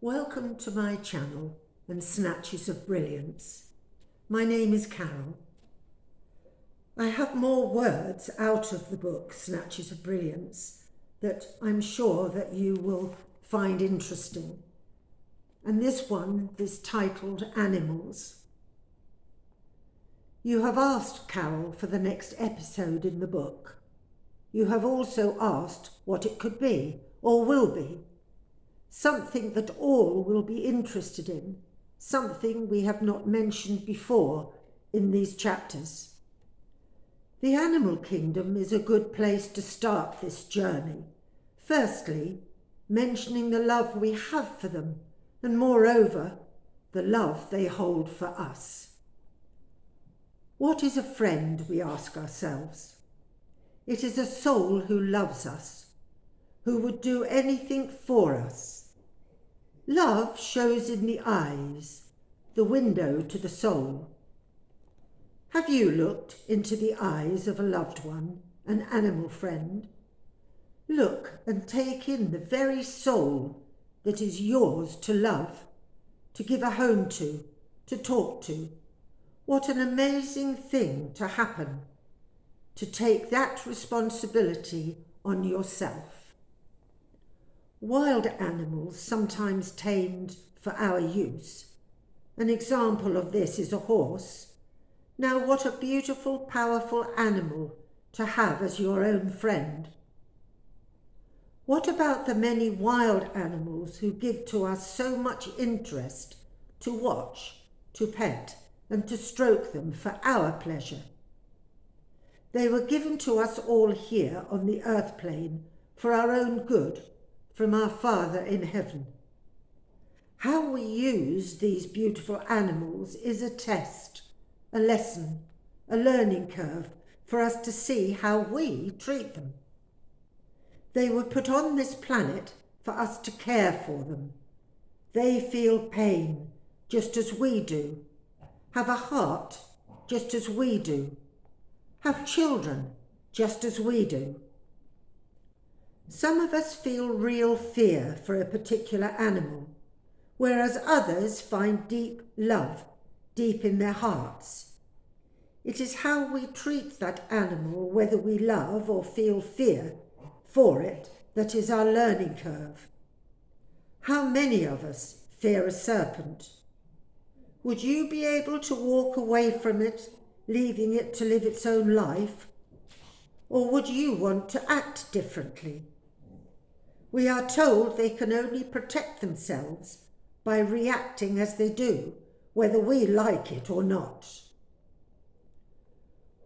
Welcome to my channel and Snatches of Brilliance. My name is Carol. I have more words out of the book Snatches of Brilliance that I'm sure that you will find interesting. And this one is titled Animals. You have asked Carol for the next episode in the book. You have also asked what it could be or will be. Something that all will be interested in, something we have not mentioned before in these chapters. The animal kingdom is a good place to start this journey. Firstly, mentioning the love we have for them, and moreover, the love they hold for us. What is a friend, we ask ourselves? It is a soul who loves us, who would do anything for us. Love shows in the eyes, the window to the soul. Have you looked into the eyes of a loved one, an animal friend? Look and take in the very soul that is yours to love, to give a home to talk to. What an amazing thing to happen, to take that responsibility on yourself. Wild animals, sometimes tamed for our use. An example of this is a horse. Now what a beautiful, powerful animal to have as your own friend. What about the many wild animals who give to us so much interest to watch, to pet, and to stroke them for our pleasure? They were given to us all here on the earth plane for our own good, from our Father in heaven. How we use these beautiful animals is a test, a lesson, a learning curve for us to see how we treat them. They were put on this planet for us to care for them. They feel pain just as we do, have a heart just as we do, have children just as we do. Some of us feel real fear for a particular animal, whereas others find deep love deep in their hearts. It is how we treat that animal, whether we love or feel fear for it, that is our learning curve. How many of us fear a serpent? Would you be able to walk away from it, leaving it to live its own life? Or would you want to act differently? We are told they can only protect themselves by reacting as they do, whether we like it or not.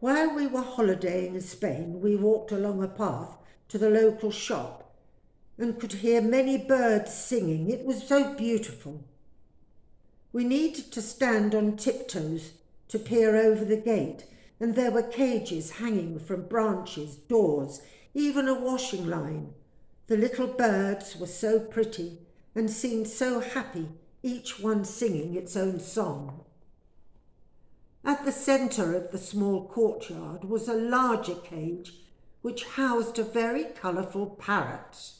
While we were holidaying in Spain, we walked along a path to the local shop and could hear many birds singing. It was so beautiful. We needed to stand on tiptoes to peer over the gate, and there were cages hanging from branches, doors, even a washing line. The little birds were so pretty and seemed so happy, each one singing its own song. At the centre of the small courtyard was a larger cage which housed a very colourful parrot.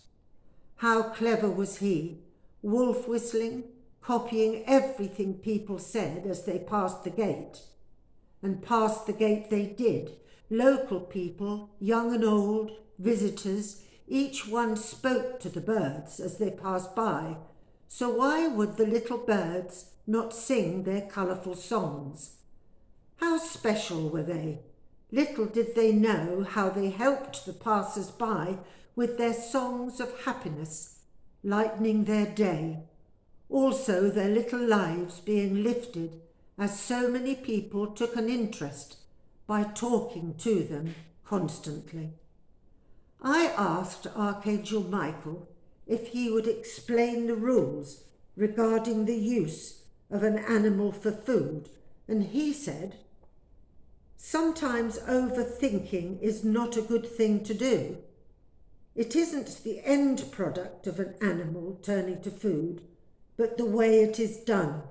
How clever was he, wolf whistling, copying everything people said as they passed the gate. And past the gate they did. Local people, young and old, visitors, each one spoke to the birds as they passed by. So why would the little birds not sing their colourful songs? How special were they? Little did they know how they helped the passers-by with their songs of happiness, lightening their day. Also their little lives being lifted as so many people took an interest by talking to them constantly. I asked Archangel Michael if he would explain the rules regarding the use of an animal for food, and he said, sometimes overthinking is not a good thing to do. It isn't the end product of an animal turning to food, but the way it is done.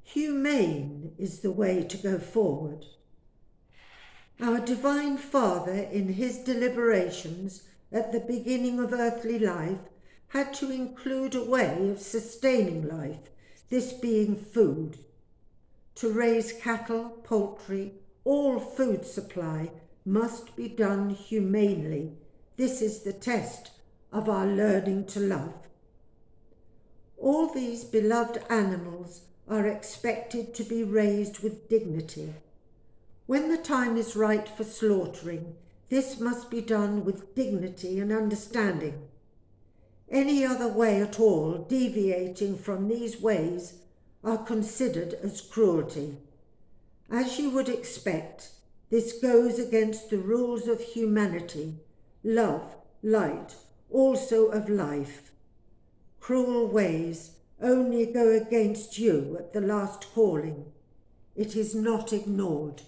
Humane is the way to go forward. Our Divine Father, in his deliberations at the beginning of earthly life, had to include a way of sustaining life, this being food. To raise cattle, poultry, all food supply must be done humanely. This is the test of our learning to love. All these beloved animals are expected to be raised with dignity. When the time is right for slaughtering, this must be done with dignity and understanding. Any other way at all deviating from these ways are considered as cruelty. As you would expect, this goes against the rules of humanity, love, light, also of life. Cruel ways only go against you at the last calling. It is not ignored.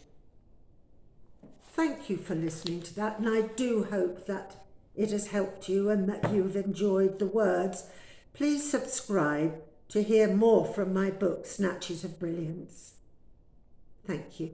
Thank you for listening to that, and I do hope that it has helped you and that you've enjoyed the words. Please subscribe to hear more from my book, Snatches of Brilliance. Thank you.